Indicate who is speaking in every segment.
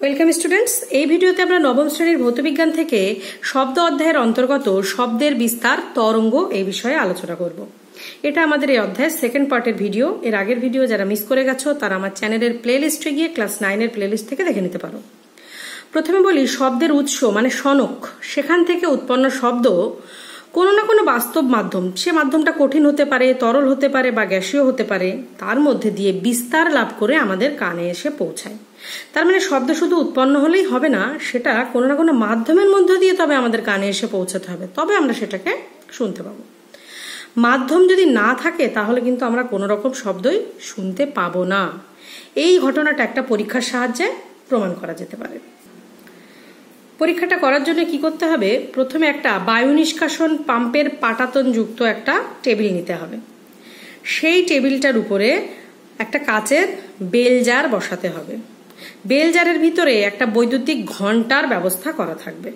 Speaker 1: Welcome students. এই ভিডিওতে আমরা নবম শ্রেণীর ভৌতবিজ্ঞান থেকে শব্দ অধ্যায়ের অন্তর্গত শব্দের বিস্তার তরঙ্গ এই বিষয়ে আলোচনা করব। এটা আমাদের এই অধ্যায়ের সেকেন্ড পার্টের ভিডিও। এর আগের ভিডিও যারা মিস করে গেছো তারা আমার চ্যানেলের প্লেলিস্টে গিয়ে ক্লাস 9-এর প্লেলিস্ট থেকে দেখে নিতে পারো। প্রথমে বলি, শব্দের উৎস মানে সনক, সেখান থেকে উৎপন্ন শব্দ কোনো না কোনো বাস্তব মাধ্যম, সে মাধ্যমটা কঠিন হতে পারে, তরল হতে পারে বা গ্যাসীয় হতে পারে, তার মধ্যে দিয়ে বিস্তার লাভ করে আমাদের কানে এসে পৌঁছায়। তার মানে শব্দ শুধু উৎপন্ন হলেই হবে না, সেটা কোনো না কোনো মাধ্যমের মধ্য দিয়ে তবে আমাদের কানে এসে পৌঁছাতে হবে, তবে আমরা সেটাকে শুনতে পাবো। মাধ্যম যদি না থাকে তাহলে কিন্তু আমরা কোনো রকম শব্দই শুনতে পাবো না। এই ঘটনাটা একটা পরীক্ষার সাহায্যে প্রমাণ করা যেতে পারে। পরীক্ষাটা করার জন্য কি করতে হবে? প্রথমে একটা বায়ু নিষ্কাশন পাম্পের পাটাতন যুক্ত একটা টেবিল নিতে হবে। সেই টেবিলটার উপরে একটা কাচের বেলজার বসাতে হবে। বেলজারের ভিতরে একটা বৈদ্যুতিক ঘন্টার ব্যবস্থা করা থাকবে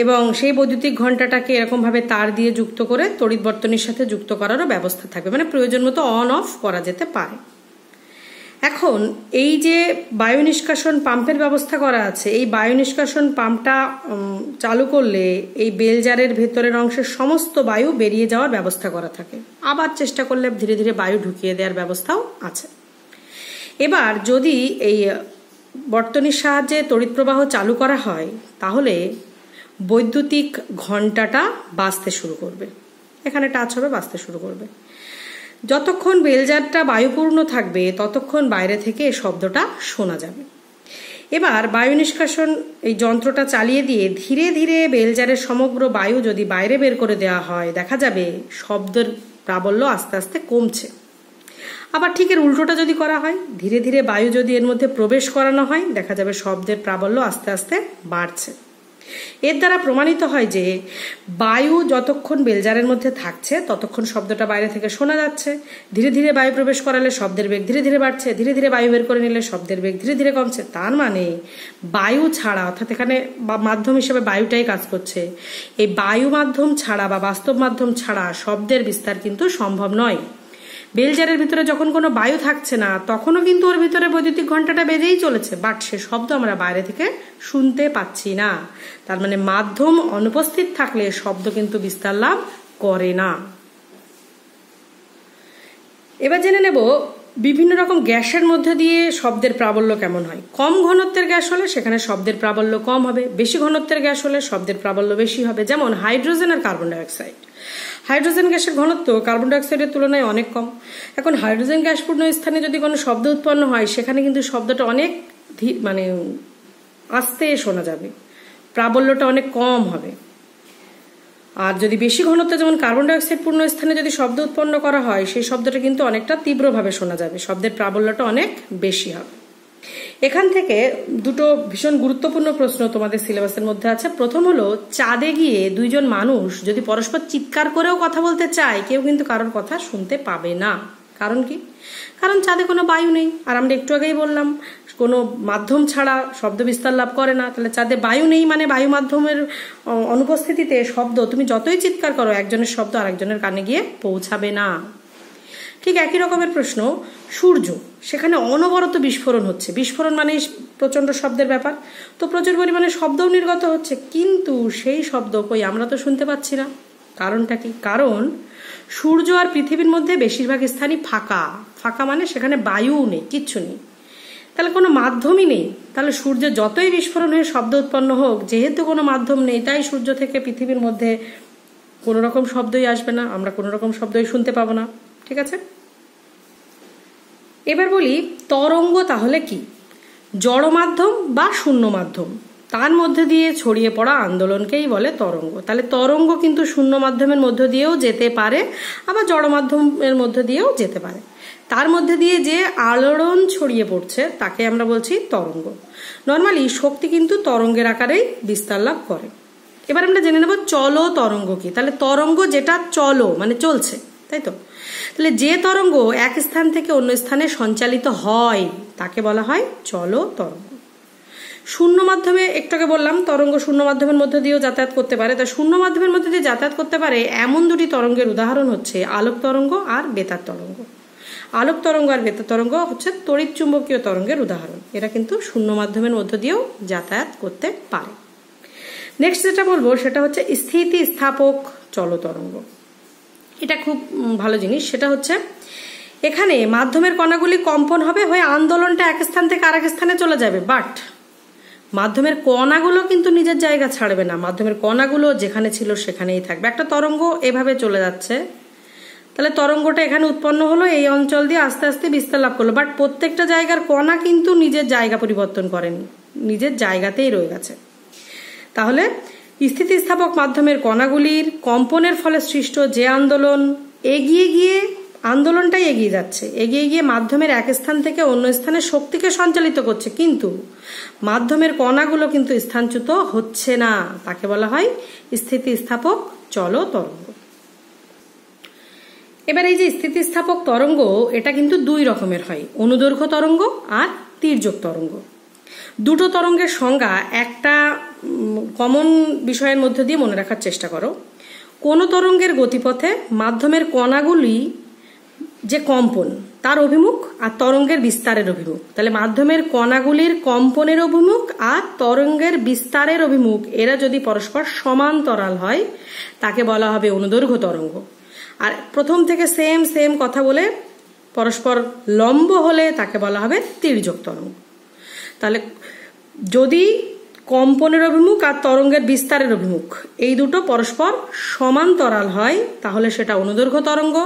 Speaker 1: এবং সেই বৈদ্যুতিক ঘন্টাটাকে এরকম ভাবে তার দিয়ে যুক্ত করে তড়িৎ বর্তনীর সাথে যুক্ত করারও ব্যবস্থা থাকবে, মানে প্রয়োজন মতো অন অফ করা যেতে পারে। এখন এই যে বায়ু নিষ্কাশন পাম্পের ব্যবস্থা করা আছে, এই বায়ু নিষ্কাশন পাম্পটা চালু করলে এই বেলজারের ভেতরের অংশের সমস্ত বায়ু বেরিয়ে যাওয়ার ব্যবস্থা করা থাকে। আবার চেষ্টা করলে ধীরে ধীরে বায়ু ঢুকিয়ে দেওয়ার ব্যবস্থাও আছে। এবার যদি এই বর্তনীর সাহায্যে তড়িৎ প্রবাহ চালু করা হয় তাহলে বৈদ্যুতিক ঘন্টাটা বাজতে শুরু করবে, এখানে টাচ হবে, বাজতে শুরু করবে। যতক্ষণ বেলজারটা বায়ুপূর্ণ থাকবে ততক্ষণ বাইরে থেকে এই শব্দটা শোনা যাবে। এবার বায়ু নিষ্কাশন এই যন্ত্রটা চালিয়ে দিয়ে ধীরে ধীরে বেলজারের সমগ্র বায়ু যদি বাইরে বের করে দেওয়া হয়, দেখা যাবে শব্দের প্রাবল্য আস্তে আস্তে কমছে। আবার ঠিক এর উল্টোটা যদি করা হয়, ধীরে ধীরে বায়ু যদি এর মধ্যে প্রবেশ করানো হয়, দেখা যাবে শব্দের প্রাবল্য আস্তে আস্তে বাড়ছে। এর দ্বারা প্রমাণিত হয় যে বায়ু যতক্ষণ বেলজারের মধ্যে থাকছে ততক্ষণ শব্দটা বাইরে থেকে শোনা যাচ্ছে। ধীরে ধীরে বায়ু প্রবেশ করালে শব্দের বেগ ধীরে ধীরে বাড়ছে, ধীরে ধীরে বায়ু বের করে নিলে শব্দের বেগ ধীরে ধীরে কমছে। তার মানে বায়ু ছাড়া, অর্থাৎ এখানে মাধ্যম হিসেবে বায়ুটাই কাজ করছে, এই বায়ু মাধ্যম ছাড়া বা বাস্তব মাধ্যম ছাড়া শব্দের বিস্তার কিন্তু সম্ভব নয়। বেলজারের ভিতরে যখন কোনো বায়ু থাকছে না তখনও কিন্তু ওর ভিতরে বৈদ্যুতিক ঘন্টাটা বেজেই চলেছে, বাট সে শব্দ আমরা বাইরে থেকে শুনতে পাচ্ছি না। তার মানে মাধ্যম অনুপস্থিত থাকলে শব্দ কিন্তু বিস্তার লাভ করে না। এবার জেনে নেব বিভিন্ন রকম গ্যাসের মধ্যে দিয়ে শব্দের প্রাবল্য কেমন হয়। কম ঘনত্বের গ্যাস হলে সেখানে শব্দের প্রাবল্য কম হবে, বেশি ঘনত্বের গ্যাস হলে শব্দের প্রাবল্য বেশি হবে। যেমন হাইড্রোজেন আর কার্বন ডাইঅক্সাইড। হাইড্রোজেন গ্যাসের ঘনত্ব কার্বন ডাইঅক্সাইডের তুলনায় অনেক কম। এখন হাইড্রোজেন গ্যাসপূর্ণ স্থানে যদি কোনো শব্দ উৎপন্ন হয় সেখানে কিন্তু শব্দটা অনেক মানে আস্তে শোনা যাবে, প্রাবল্যটা অনেক কম হবে। আর যদি বেশি ঘনত্ব যেমন কার্বন ডাইঅক্সাইড পূর্ণ স্থানে যদি শব্দ উৎপন্ন করা হয় সেই শব্দটা কিন্তু অনেকটা তীব্রভাবে শোনা যাবে, শব্দের প্রাবল্যটা অনেক বেশি হবে। এখান থেকে দুটো ভীষণ গুরুত্বপূর্ণ প্রশ্ন তোমাদের সিলেবাসের মধ্যে আছে। প্রথম হলো, চাঁদে গিয়ে দুইজন মানুষ যদি পরস্পর চিৎকার করেও কথা বলতে চায় কেউ কিন্তু কারোর কথা শুনতে পাবে না। কারণ কি? কারণ চাঁদে কোনো বায়ু নেই, আর আমরা একটু আগেই বললাম কোনো মাধ্যম ছাড়া শব্দ বিস্তার লাভ করে না। তাহলে চাঁদে বায়ু নেই মানে বায়ু মাধ্যমের অনুপস্থিতিতে শব্দ তুমি যতই চিৎকার করো একজনের শব্দ আরেকজনের কানে গিয়ে পৌঁছাবে না। ঠিক একই রকমের প্রশ্ন, সূর্য, সেখানে অনবরত বিস্ফোরণ হচ্ছে, বিস্ফোরণ মানে প্রচন্ড শব্দের ব্যাপার, তো প্রচুর পরিমাণে শব্দও নির্গত হচ্ছে, কিন্তু সেই শব্দ কই আমরা তো শুনতে পাচ্ছি না। কারণটা কি? কারণ সূর্য আর পৃথিবীর মধ্যে বেশিরভাগ স্থানই ফাঁকা। ফাঁকা মানে সেখানে বায়ু নেই, কিচ্ছু নেই, তাহলে কোনো মাধ্যমই নেই। তাহলে সূর্য যতই বিস্ফোরণ হয়ে শব্দ উৎপন্ন হোক, যেহেতু কোনো মাধ্যম নেই তাই সূর্য থেকে পৃথিবীর মধ্যে কোনো রকম শব্দই আসবে না, আমরা কোনো রকম শব্দই শুনতে পাবো না। ঠিক আছে, এবার বলি তরঙ্গ তাহলে কি? জড় মাধ্যম বা শূন্য মাধ্যম, তার মধ্যে দিয়ে ছড়িয়ে পড়া আন্দোলনকেই বলে তরঙ্গ। তাহলে তরঙ্গ কিন্তু শূন্য মাধ্যমের মধ্য দিয়েও যেতে পারে, আবার জড় মাধ্যমের মধ্য দিয়েও যেতে পারে। তার মধ্যে দিয়ে যে আলোড়ন ছড়িয়ে পড়ছে তাকে আমরা বলছি তরঙ্গ। নর্মালি শক্তি কিন্তু তরঙ্গের আকারেই বিস্তার লাভ করে। এবার আমরা জেনে নেব চলো তরঙ্গ কি। তাহলে তরঙ্গ যেটা চলো মানে চলছে, তাই তো? তাহলে যে তরঙ্গ এক স্থান থেকে অন্য স্থানে সঞ্চালিত হয় তাকে বলা হয় চলো তরঙ্গ। শূন্য মাধ্যমে একটু আগে বললাম তরঙ্গ শূন্য মাধ্যমের মধ্যে দিয়েও যাতায়াত করতে পারে। তা শূন্য মাধ্যমের মধ্যে দিয়ে যাতায়াত করতে পারে এমন দুটি তরঙ্গের উদাহরণ হচ্ছে আলোক তরঙ্গ আর বেতার তরঙ্গ। আলোক তরঙ্গ আর বেতার তরঙ্গ হচ্ছে তড়িৎ চুম্বকীয় তরঙ্গের উদাহরণ। এরা কিন্তু শূন্য মাধ্যমের মধ্য দিয়েও যাতায়াত করতে পারে। নেক্সট যেটা বলবো সেটা হচ্ছে স্থিতিস্থাপক চলতরঙ্গ। এটা খুব ভালো জিনিস। সেটা হচ্ছে এখানে মাধ্যমের কণাগুলি কম্পন হবে, হয়ে আন্দোলনটা এক স্থান থেকে আরেক স্থানে চলে যাবে, বাট মাধ্যমের কণাগুলো কিন্তু নিজের জায়গা ছাড়বে না। মাধ্যমের কণাগুলো যেখানে ছিল সেখানেই থাকবে। একটা তরঙ্গ এভাবে চলে যাচ্ছে, তাহলে তরঙ্গটা এখানে উৎপন্ন হলো, এই অঞ্চল দিয়ে আস্তে আস্তে বিস্তার লাভ করলো, বাট প্রত্যেকটা জায়গার কণা কিন্তু নিজের জায়গা পরিবর্তন করেনি, নিজের জায়গাতেই রয়ে গেছে। তাহলে স্থিতিস্থাপক মাধ্যমের কণাগুলির কম্পনের ফলে সৃষ্ট যে আন্দোলন, এগিয়ে গিয়ে আন্দোলনটাই এগিয়ে যাচ্ছে, এগিয়ে গিয়ে মাধ্যমের এক স্থান থেকে অন্য স্থানে শক্তিকে সঞ্চালিত করছে, কিন্তু মাধ্যমের কণাগুলো কিন্তু স্থানচ্যুত হচ্ছে না। তাকে বলা হয় স্থিতিস্থাপক চলতরঙ্গ। এবার এই যে স্থিতিস্থাপক তরঙ্গ, এটা কিন্তু দুই রকমের হয়, অনুদৈর্ঘ্য তরঙ্গ আর তির্যক তরঙ্গ। দুটো তরঙ্গের সংজ্ঞা একটা কমন বিষয়ের মধ্যে দিয়ে মনে রাখার চেষ্টা করো। কোন তরঙ্গের গতিপথে মাধ্যমের কণাগুলি যে কম্পন তার অভিমুখ আর তরঙ্গের বিস্তারের অভিমুখ, তাহলে মাধ্যমের কণাগুলির কম্পনের অভিমুখ আর তরঙ্গের বিস্তারের অভিমুখ এরা যদি পরস্পর সমান্তরাল হয় তাকে বলা হবে অনুদৈর্ঘ্য তরঙ্গ। আর প্রথম থেকে সেম সেম কথা বলে পরস্পর লম্ব হলে তাকে বলা হবে তির্যক তরঙ্গ। তাহলে যদি কম্পনের অভিমুখ আর তরঙ্গের বিস্তারের অভিমুখ এই দুটো পরস্পর সমান্তরাল হয় তাহলে সেটা অনুদৈর্ঘ্য তরঙ্গ,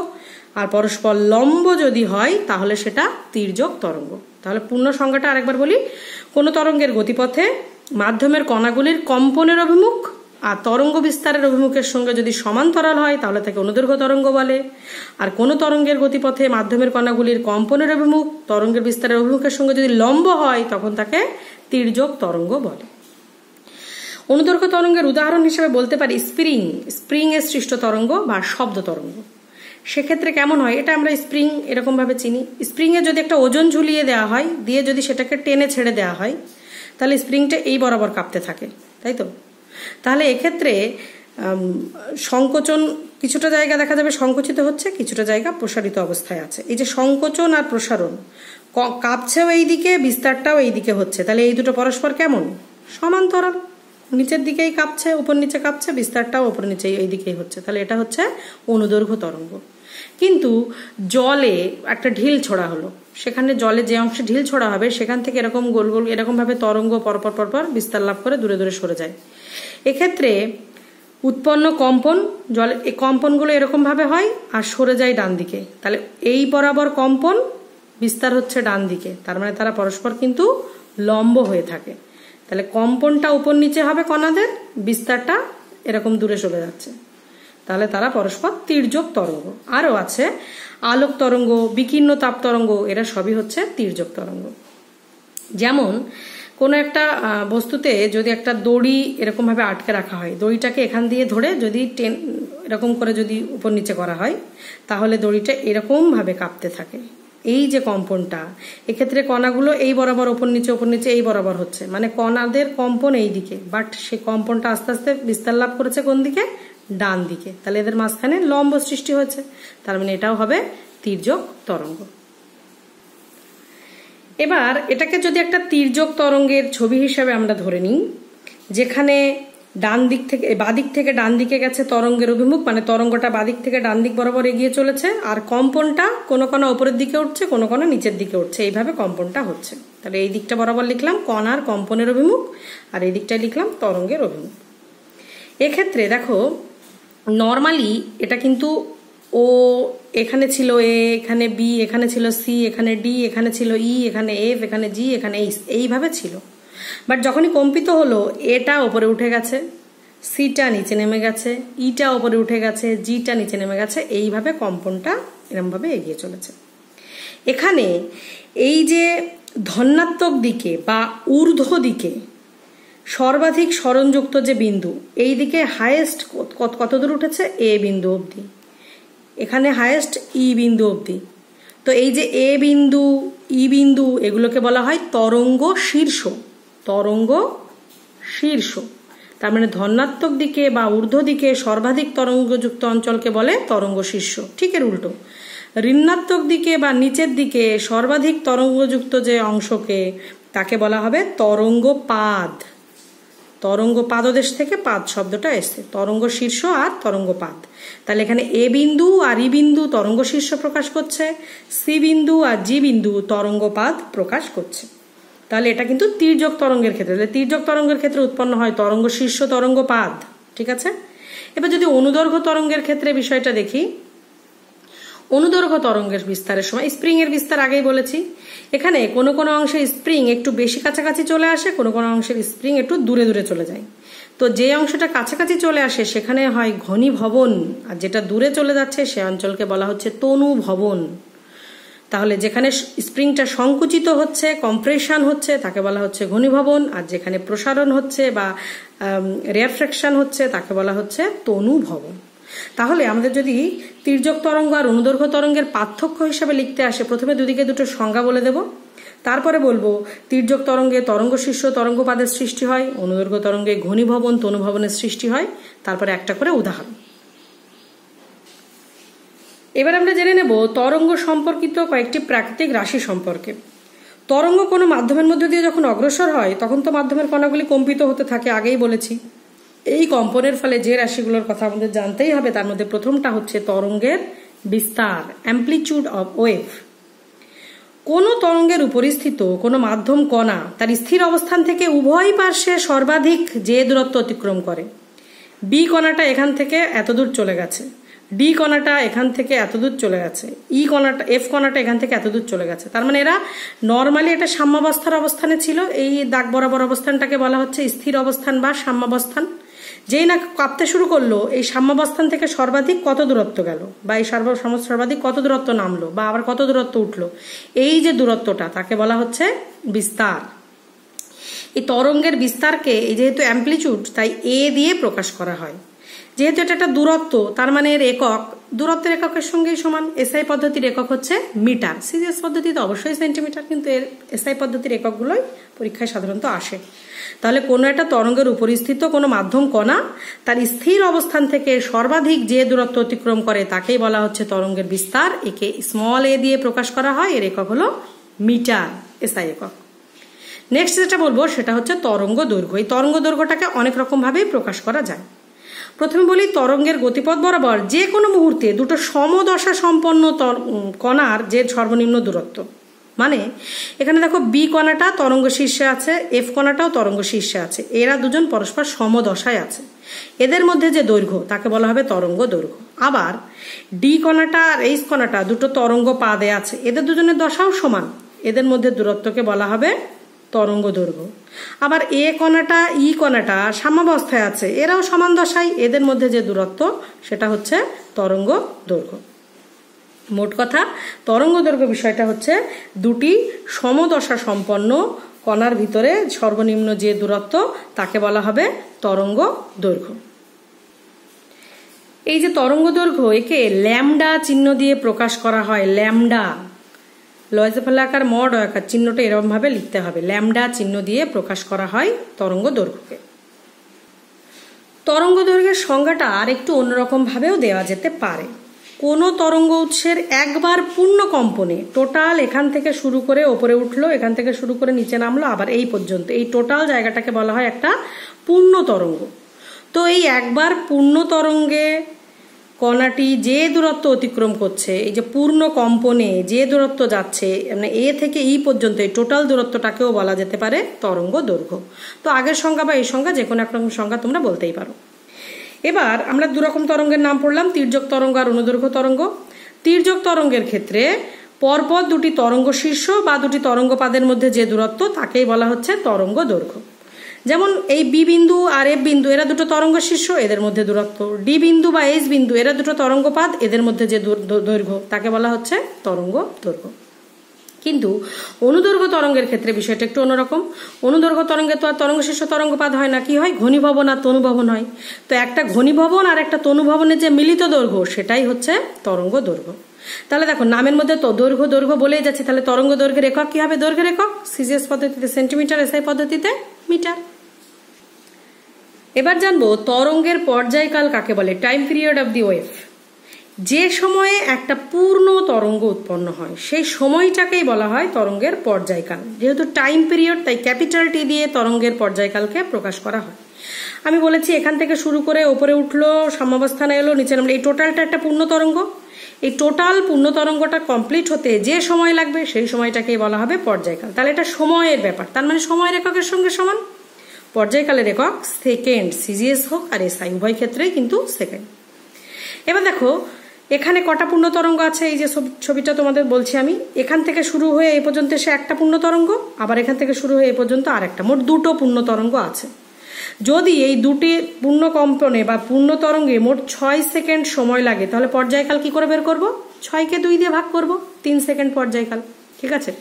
Speaker 1: আর পরস্পর লম্ব যদি হয় তাহলে সেটা তির্যক তরঙ্গ। তাহলে পূর্ণ সংজ্ঞাটা আরেকবার বলি। কোন তরঙ্গের গতিপথে মাধ্যমের কণাগুলির কম্পনের অভিমুখ আর তরঙ্গ বিস্তারের অভিমুখের সঙ্গে যদি সমান্তরাল হয় তাহলে তাকে অনুদৈর্ঘ্য তরঙ্গ বলে। আর কোন তরঙ্গের গতিপথে মাধ্যমের কণাগুলির কম্পনের অভিমুখ তরঙ্গের বিস্তারের অভিমুখের সঙ্গে যদি লম্ব হয় তখন তাকে তির্যক তরঙ্গ বলে। অনুদৈর্ঘ্য তরঙ্গের উদাহরণ হিসেবে বলতে পারি স্প্রিং এর সৃষ্ট তরঙ্গ বা শব্দ তরঙ্গ। সেক্ষেত্রে কেমন হয়, এটা আমরা স্প্রিং এরকম ভাবে চিনি। স্প্রিং এ যদি একটা ওজন ঝুলিয়ে দেওয়া হয়, দিয়ে যদি সেটাকে টেনে ছেড়ে দেওয়া হয় তাহলে স্প্রিংটা এই বরাবর কাঁপতে থাকে, তাই তো? তাহলে এক্ষেত্রে সংকোচন কিছুটা জায়গা দেখা যাবে সংকুচিত হচ্ছে, কিছুটা জায়গা প্রসারিত অবস্থায় আছে। এই যে সংকোচন আর প্রসারণ, কাঁপছেও এই দিকে, বিস্তারটাও এই দিকে হচ্ছে, তাহলে এই দুটো পরস্পর কেমন সমান্তরাল। নিচের দিকেই কাঁপছে, উপর নিচে কাঁপছে, বিস্তারটাও উপর নিচে এই দিকেই হচ্ছে, তাহলে এটা হচ্ছে অনুদৈর্ঘ্য তরঙ্গ। কিন্তু জলে একটা ঢিল ছোড়া হলো, সেখানে জলে যে অংশে ঢিল ছোড়া হবে সেখান থেকে এরকম গোল গোল এরকম ভাবে তরঙ্গ পরপর পরপর বিস্তার লাভ করে দূরে দূরে সরে যায়। এক্ষেত্রে উৎপন্ন কম্পন, জল এই কম্পনগুলো এরকম ভাবে হয় আর সরে যায় ডান দিকে, তাহলে এই বরাবর কম্পন, বিস্তার হচ্ছে ডান দিকে, তার মানে তারা পরস্পর কিন্তু লম্ব হয়ে থাকে। তাহলে কম্পনটা উপর নিচে হবে কণাদের, বিস্তারটা এরকম দূরে চলে যাচ্ছে, তাহলে তারা পরস্পর তির্যক তরঙ্গ। আরও আছে আলোক তরঙ্গ, বিকীর্ণ তাপ তরঙ্গ, এরা সবই হচ্ছে তির্যক তরঙ্গ। যেমন কোনো একটা বস্তুতে যদি একটা দড়ি এরকম ভাবে আটকে রাখা হয়, দড়িটাকে এখান দিয়ে ধরে যদি এরকম করে যদি উপর নিচে করা হয় তাহলে দড়িটা এরকম ভাবে কাঁপতে থাকে। এই যে কম্পনটা, এক্ষেত্রে কণাগুলো এই বরাবর উপর নিচে এই বরাবর হচ্ছে, মানে কণাদের কম্পন এই দিকে, বাট সেই কম্পনটা আস্তে আস্তে বিস্তার লাভ করেছে কোন দিকে, ডান দিকে, তাহলে এদের মাঝখানে লম্ব সৃষ্টি হয়েছে, তার মানে এটাও হবে তির্যক তরঙ্গ। এবার এটাকে যদি একটা তির্যক তরঙ্গের ছবি হিসেবে আমরা ধরে নিই, যেখানে ডান দিক থেকে বাদিক থেকে ডান দিকে গেছে তরঙ্গের অভিমুখ, মানে তরঙ্গটা বাদিক থেকে ডান দিক বরাবর এগিয়ে চলেছে, আর কম্পনটা কোনো কণা উপরের দিকে উঠছে, কোনো কণা নিচের দিকে উঠছে, এইভাবে কম্পনটা হচ্ছে। তাহলে এই দিকটা বরাবর লিখলাম কণার কম্পনের অভিমুখ, আর এই দিকটায় লিখলাম তরঙ্গের অভিমুখ। এক্ষেত্রে দেখো নর্মালি এটা কিন্তু ও এখানে ছিল এ, এখানে বি, এখানে ছিল সি, এখানে ডি, এখানে ছিল ই, এখানে এফ, এখানে জি, এখানে এইচ, এইভাবে ছিল। বাট যখনই কম্পিত হলো এটা ওপরে উঠে গেছে, সিটা নিচে নেমে গেছে, ইটা ওপরে উঠে গেছে, জিটা নিচে নেমে গেছে, এইভাবে কম্পনটা এরমভাবে এগিয়ে চলেছে। এখানে এই যে ধনাত্মক দিকে বা ঊর্ধ্ব দিকে সর্বাধিক সরণযুক্ত যে বিন্দু, এই দিকে হাইয়েস্ট কত দূর উঠেছে, এ বিন্দু অবধি, এখানে হাইয়েস্ট ই বিন্দু অবধি। তো এই যে এ বিন্দু, ই বিন্দু, এগুলোকে বলা হয় তরঙ্গ শীর্ষ, তরঙ্গ শীর্ষ। তার মানে ধনাত্মক দিকে বা ঊর্ধ্ব দিকে সর্বাধিক তরঙ্গযুক্ত অঞ্চলকে বলে তরঙ্গ শীর্ষ। ঠিক এর উল্টো, ঋণাত্মক দিকে বা নিচের দিকে সর্বাধিক তরঙ্গযুক্ত যে অংশকে তাকে বলা হবে তরঙ্গপাদ। তরঙ্গ পাদদেশ থেকে পাদ শব্দটা এসছে, তরঙ্গ শীর্ষ আর তরঙ্গপাদ। তাহলে এখানে এ বিন্দু আর ই বিন্দু তরঙ্গ শীর্ষ প্রকাশ করছে, সি বিন্দু আর জি বিন্দু তরঙ্গপাদ প্রকাশ করছে। তাহলে এটা কিন্তু তির্যক তরঙ্গের ক্ষেত্রে, তির্যক তরঙ্গের ক্ষেত্রে উৎপন্ন হয় তরঙ্গ শীর্ষ তরঙ্গপাদ। ঠিক আছে, এবার যদি অনুদৈর্ঘ্য তরঙ্গের ক্ষেত্রে বিষয়টা দেখি, অনুদৈর্ঘ্য তরঙ্গের বিস্তারের সময় স্প্রিং এর বিস্তার আগেই বলেছি, এখানে কোনো কোনো অংশে স্প্রিং একটু বেশি কাছাকাছি চলে আসে, কোনো কোনো অংশের স্প্রিং একটু দূরে দূরে চলে যায়। তো যে অংশটা কাছাকাছি চলে আসে সেখানে হয় ঘনীভবন, আর যেটা দূরে চলে যাচ্ছে সে অঞ্চলকে বলা হচ্ছে তনুভবন। তাহলে যেখানে স্প্রিংটা সংকুচিত হচ্ছে, কম্প্রেশন হচ্ছে, তাকে বলা হচ্ছে ঘনীভবন, আর যেখানে প্রসারণ হচ্ছে বা রিফ্র্যাকশন হচ্ছে তাকে বলা হচ্ছে তনুভবন। তাহলে আমাদের যদি তির্যক তরঙ্গ আর অনুদৈর্ঘ্য তরঙ্গের পার্থক্য হিসেবে লিখতে আসে, প্রথমে দুদিকে দুটো সংজ্ঞা বলে দেব, তারপরে বলবো তির্যক তরঙ্গে তরঙ্গ শীর্ষ তরঙ্গপাদের সৃষ্টি হয়, অনুদৈর্ঘ্য তরঙ্গে ঘনীভবন তনুভবনের সৃষ্টি হয়, তারপরে একটা করে উদাহরণ। এবার আমরা জেনে নেব তরঙ্গ সম্পর্কিত কয়েকটি প্রাকৃতিক রাশি সম্পর্কে। তরঙ্গ কোনো মাধ্যমের মধ্যে দিয়ে যখন অগ্রসর হয় তখন তো মাধ্যমের কণাগুলি কম্পিত হতে থাকে, আগেই বলেছি। এই কম্পনের ফলে যে রাশিগুলোর কথা আমাদের জানতেই হবে তার মধ্যে প্রথমটা হচ্ছে তরঙ্গের বিস্তার, অ্যাম্প্লিটিউড অফ ওয়েভ। কোনো তরঙ্গের উপরিস্থিত কোনো মাধ্যম কণা তার স্থির অবস্থান থেকে উভয় পার্শ্বে সর্বাধিক যে দূরত্ব অতিক্রম করে, বি কণাটা এখান থেকে এতদূর চলে গেছে, ডি কণাটা এখান থেকে এতদূর চলে গেছে, ই কণাটা এফ কণাটা এখান থেকে এতদূর চলে গেছে, তার মানে এরা নর্মালি এটা সাম্যাবস্থার অবস্থানে ছিল। এই দাগ বরাবর অবস্থানটাকে বলা হচ্ছে স্থির অবস্থান বা সাম্যাবস্থান। যেই না কাঁপতে শুরু করলো এই সাম্যাবস্থান থেকে সর্বাধিক কত দূরত্ব গেল, বা এই সর্বাধিক কত দূরত্ব নামলো, বা আবার কত দূরত্ব উঠলো, এই যে দূরত্বটা তাকে বলা হচ্ছে বিস্তার। এই তরঙ্গের বিস্তারকে এই যেহেতু অ্যাম্প্লিটিউড তাই এ দিয়ে প্রকাশ করা হয়। যেহেতু এটা একটা দূরত্ব তার মানে এর একক দূরত্বের এককের সঙ্গেই সমান। এসআই পদ্ধতির একক হচ্ছে মিটার, সিজিএস পদ্ধতিতে অবশ্যই সেন্টিমিটার, কিন্তু এর এসআই পদ্ধতির এককগুলোই পরীক্ষায় সাধারণত আসে। তাহলে কোনো একটা তরঙ্গের উপরিস্থিত কোনো মাধ্যম কণা তার স্থির অবস্থান থেকে সর্বাধিক যে দূরত্ব অতিক্রম করে তাকেই বলা হচ্ছে তরঙ্গের বিস্তার। একে স্মল এ দিয়ে প্রকাশ করা হয়, এর একক হলো মিটার, এসআই একক। নেক্সট যেটা বলবো সেটা হচ্ছে তরঙ্গ দৈর্ঘ্য। এই তরঙ্গ দৈর্ঘ্যটাকে অনেক রকম ভাবেই প্রকাশ করা যায়। প্রথমে বলি তরঙ্গের গতিপথ বরাবর যে কোনো মুহূর্তে দুটো সমদশা সম্পন্ন কণার যে সর্বনিম্ন দূরত্ব। মানে এখানে দেখো বি কণাটা তরঙ্গ শীর্ষে আছে, এফ কণাটাও তরঙ্গ শীর্ষে আছে, এরা দুজন পরস্পর সমদশায় আছে, এদের মধ্যে যে দৈর্ঘ্য তাকে বলা হবে তরঙ্গ দৈর্ঘ্য। আবার ডি কণাটা আর এইচ কণাটা দুটো তরঙ্গ পাদে আছে, এদের দুজনের দশাও সমান, এদের মধ্যে দূরত্বকে বলা হবে তরঙ্গ দৈর্ঘ্য। আবার এ কণাটা ই কণাটা সাম্যাবস্থায় আছে, এরাও সমান দশায়, এদের মধ্যে যে দূরত্ব সেটা হচ্ছে তরঙ্গ দৈর্ঘ্য। মোট কথা তরঙ্গ দৈর্ঘ্য বিষয়টা হচ্ছে দুটি সমদশা সম্পন্ন কণার ভিতরে সর্বনিম্ন যে দূরত্ব তাকে বলা হবে তরঙ্গ দৈর্ঘ্য। এই যে তরঙ্গ দৈর্ঘ্য একে ল্যামডা চিহ্ন দিয়ে প্রকাশ করা হয়। ল্যামডা লয়জে ফেলাকার মড আকার চিহ্নটা এরকম ভাবে লিখতে হবে, ল্যামডা চিহ্ন দিয়ে প্রকাশ করা হয় তরঙ্গ দৈর্ঘ্যকে। তরঙ্গ দৈর্ঘ্যের সংজ্ঞাটা আর একটু অন্যরকম ভাবেও দেওয়া যেতে পারে। কোনো তরঙ্গ উৎসের একবার পূর্ণ কম্পনে টোটাল এখান থেকে শুরু করে ওপরে উঠলো, এখান থেকে শুরু করে নিচে নামলো, আবার এই পর্যন্ত এই টোটাল জায়গাটাকে বলা হয় একটা পূর্ণ তরঙ্গ। তো এই একবার পূর্ণ তরঙ্গে কণাটি যে দূরত্ব অতিক্রম করছে, এই যে পূর্ণ কম্পনে যে দূরত্ব যাচ্ছে মানে এ থেকে ই পর্যন্ত এই টোটাল দূরত্বটাকেও বলা যেতে পারে তরঙ্গ দৈর্ঘ্য। তো আগের সংজ্ঞা বা এই সংজ্ঞা যে কোনো একটা সংজ্ঞা তোমরা বলতেই পারো। এবার আমরা দুরকম তরঙ্গের নাম পড়লাম, তির্যক তরঙ্গ আর অনুদৈর্ঘ্য তরঙ্গ। তির্যক তরঙ্গের ক্ষেত্রে পরপর দুটি তরঙ্গ শীর্ষ বা দুটি তরঙ্গপাদের মধ্যে যে দূরত্ব তাকেই বলা হচ্ছে তরঙ্গ দৈর্ঘ্য। যেমন এই বি বিন্দু আর এফ বিন্দু এরা দুটো তরঙ্গ শীর্ষ, এদের মধ্যে দূরত্ব। ডি বিন্দু বা এইচ বিন্দু এরা দুটো তরঙ্গপাদ, এদের মধ্যে যে দৈর্ঘ্য তাকে বলা হচ্ছে তরঙ্গ দৈর্ঘ্য। কিন্তু অনুদৈর্ঘ্য তরঙ্গের ক্ষেত্রে বিষয়টা একটু অন্যরকম। অনুদৈর্ঘ্য তরঙ্গে তো আর তরঙ্গ শীর্ষ তরঙ্গপাদ হয় না, কি হয় ঘনীভবন আর তনুভবন হয়। তো একটা ঘনীভবন আর একটা তনুভবনের যে মিলিত দৈর্ঘ্য সেটাই হচ্ছে তরঙ্গ দৈর্ঘ্য। তাহলে দেখো নামের মধ্যে তো দৈর্ঘ্য দৈর্ঘ্য বলেই যাচ্ছে, তাহলে তরঙ্গ দৈর্ঘ্যের একক কি হবে? দৈর্ঘ্যের একক সিজিএস পদ্ধতিতে সেন্টিমিটার, এসআই পদ্ধতিতে মিটার। এবার জানবো তরঙ্গের পর্যায়কাল কাকে বলে, time period of the wave. যে সময়ে একটা পূর্ণ তরঙ্গ উৎপন্ন হয় সেই সময়টাকেই বলা হয় তরঙ্গের পর্যায়কাল। যেহেতু টাইম পিরিয়ড, তাই ক্যাপিটাল টি দিয়ে তরঙ্গের পর্যায়কালকে প্রকাশ করা হয়। আমি বলেছি এখান থেকে শুরু করে ওপরে উঠলো, সাম্যাবস্থানে এলো, নিচে নামলো, এই টোটালটা একটা পূর্ণ তরঙ্গ। এই টোটাল পূর্ণ তরঙ্গটা কমপ্লিট হতে যে সময় লাগবে সেই সময়টাকেই বলা হবে পর্যায়কাল। তাহলে এটা সময়ের ব্যাপার, তার মানে সময়ের এককের সঙ্গে সমান। পর্যায়কালের একক সেকেন্ড, সিজিএস হোক আর এসআই উভয় ক্ষেত্রেই কিন্তু সেকেন্ড। এবার দেখো এখানে কটা পূর্ণ তরঙ্গ আছে, এই যে ছবিটা তোমাদের বলছি আমি, এখান থেকে শুরু হয়ে এই পর্যন্ত এসে একটা পূর্ণ তরঙ্গ, আবার এখান থেকে শুরু হয়ে এই পর্যন্ত আরেকটা, মোট দুটো পূর্ণ তরঙ্গ আছে। যদি এই দুটি পূর্ণ কম্পনে বা পূর্ণ তরঙ্গে মোট 6 সেকেন্ড সময় লাগে, তাহলে পর্যায়কাল কি করে বের করব? 6কে 2 দিয়ে ভাগ করব, 3 সেকেন্ড পর্যায়কাল। ঠিক আছে,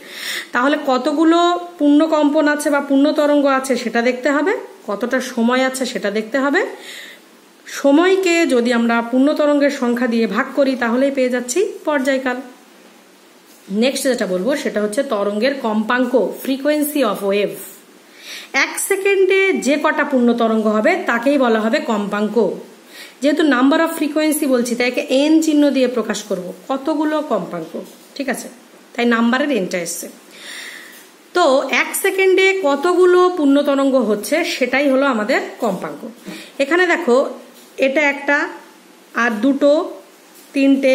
Speaker 1: তাহলে কতগুলো পূর্ণ কম্পন আছে বা পূর্ণ তরঙ্গ আছে সেটা দেখতে হবে, কতটা সময় আছে সেটা দেখতে হবে। সময়কে যদি আমরা পূর্ণ তরঙ্গের সংখ্যা দিয়ে ভাগ করি তাহলেই পেয়ে যাচ্ছি পর্যায়কাল। নেক্সট যেটা বলবো সেটা হচ্ছে তরঙ্গের কম্পাঙ্ক, ফ্রিকোয়েন্সি অফ ওয়েভ। 1 সেকেন্ডে যে কটা পূর্ণ তরঙ্গ হবে তাকেই বলা হবে কম্পাঙ্ক। যেহেতু নাম্বার অফ ফ্রিকোয়েন্সি বলছি তাই একে এন চিহ্ন দিয়ে প্রকাশ করব, কতগুলো কম্পাঙ্ক। ঠিক আছে, তাই নাম্বারের এনটা এসছে। তো 1 সেকেন্ডে কতগুলো পূর্ণ তরঙ্গ হচ্ছে সেটাই হলো আমাদের কম্পাঙ্ক। এখানে দেখো এটা একটা, আর দুটো, তিনটে,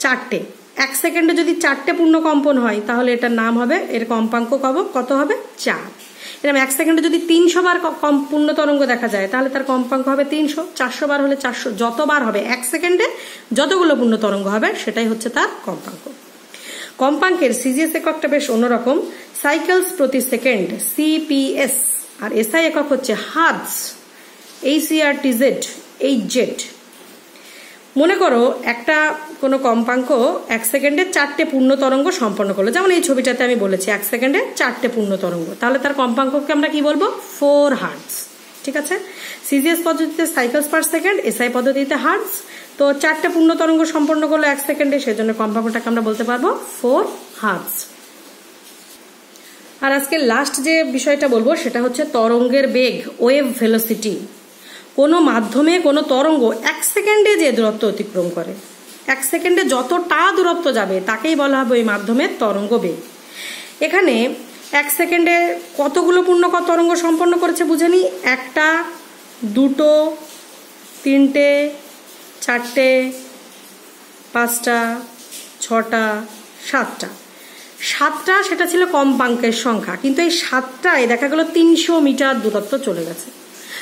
Speaker 1: চারটে। 1 সেকেন্ডে যদি 4টে পূর্ণ কম্পন হয় তাহলে এটার নাম হবে, এর কম্পাঙ্ক কত হবে? 4। এরকম 1 সেকেন্ডে যদি 300 বার পূর্ণ তরঙ্গ দেখা যায় তাহলে তার কম্পাঙ্ক হবে 300। 400 বার হলে 400, যতবার হবে 1 সেকেন্ডে যতগুলো পূর্ণ তরঙ্গ হবে সেটাই হচ্ছে তার কম্পাঙ্ক। কম্পাঙ্কের সিজিএস এককটা বেশ অন্যরকম, সাইকেলস প্রতি সেকেন্ড, সিপিএস। আর এসআই একক হচ্ছে হার্টজ, এইচআরটিজেড, এইচজেড। মনে করো একটা কোনো কম্পাঙ্ক 1 সেকেন্ডে 4টে পূর্ণ তরঙ্গ সম্পন্ন করলো, যেমন এই ছবিটাতে আমি বলেছি 1 সেকেন্ডে 4টে পূর্ণ তরঙ্গ, তাহলে তার কম্পাঙ্ককে আমরা কি বলবো? 4 হার্টজ। ঠিক আছে, সিজিএস পদ্ধতিতে সাইকেলস পার সেকেন্ড, এসআই পদ্ধতিতে হার্টজ। তো 4টে পূর্ণ তরঙ্গ সম্পন্ন করলো 1 সেকেন্ডে, সেজন্য কম্পাঙ্কটাকে আমরা বলতে পারবো 4 হার্টজ। আর আজকে লাস্ট যে বিষয়টা বলবো সেটা হচ্ছে তরঙ্গের বেগ, ওয়েভ ভেলোসিটি। কোনো মাধ্যমে কোনো তরঙ্গ 1 সেকেন্ডে যে দূরত্ব অতিক্রম করে, 1 সেকেন্ডে যতটা দূরত্ব যাবে তাকেই বলা হবে ওই মাধ্যমের তরঙ্গ বেগ। এখানে 1 সেকেন্ডে কতগুলো পূর্ণ তরঙ্গ সম্পন্ন করেছে বুঝে নি। 1টা, 2টো, 3টে, 4টে, 5টা, 6টা, 7টা। 7টা সেটা ছিল কম্পাঙ্কের সংখ্যা, কিন্তু এই 7টায় দেখা গেল 300 মিটার দূরত্ব চলে গেছে।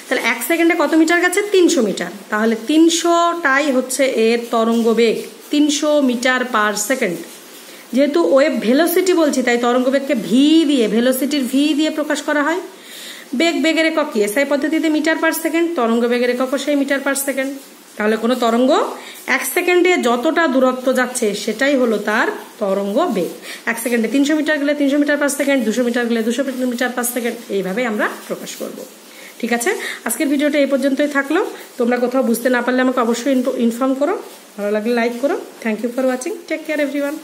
Speaker 1: তাহলে 1 সেকেন্ডে কত মিটার গেছে? 300 মিটার। তাহলে 300টাই হচ্ছে এর তরঙ্গ বেগ, 300 মিটার পার সেকেন্ড। যেহেতু ওয়েভ ভেলোসিটি বলছি তাই তরঙ্গ বেগকে ভি দিয়ে, ভেলোসিটির ভি দিয়ে প্রকাশ করা হয়। বেগের একক কি? এসআই পদ্ধতিতে মিটার পার সেকেন্ড, তরঙ্গ বেগের এককও সেই মিটার পার সেকেন্ড। তাহলে কোনো তরঙ্গ 1 সেকেন্ডে যতটা দূরত্ব যাচ্ছে সেটাই হলো তার তরঙ্গ বেগ। 1 সেকেন্ডে 300 মিটার গেলে 300 মিটার পার সেকেন্ড, 200 মিটার গেলে 200 মিটার পার সেকেন্ড, এইভাবে আমরা প্রকাশ করব। ঠিক আছে, আজকের ভিডিওটা এই পর্যন্তই থাকলো। তোমরা কোথাও বুঝতে না পারলে আমাকে অবশ্যই ইনফর্ম করো, ভালো লাগলে লাইক করো। Thank you for watching, take care everyone.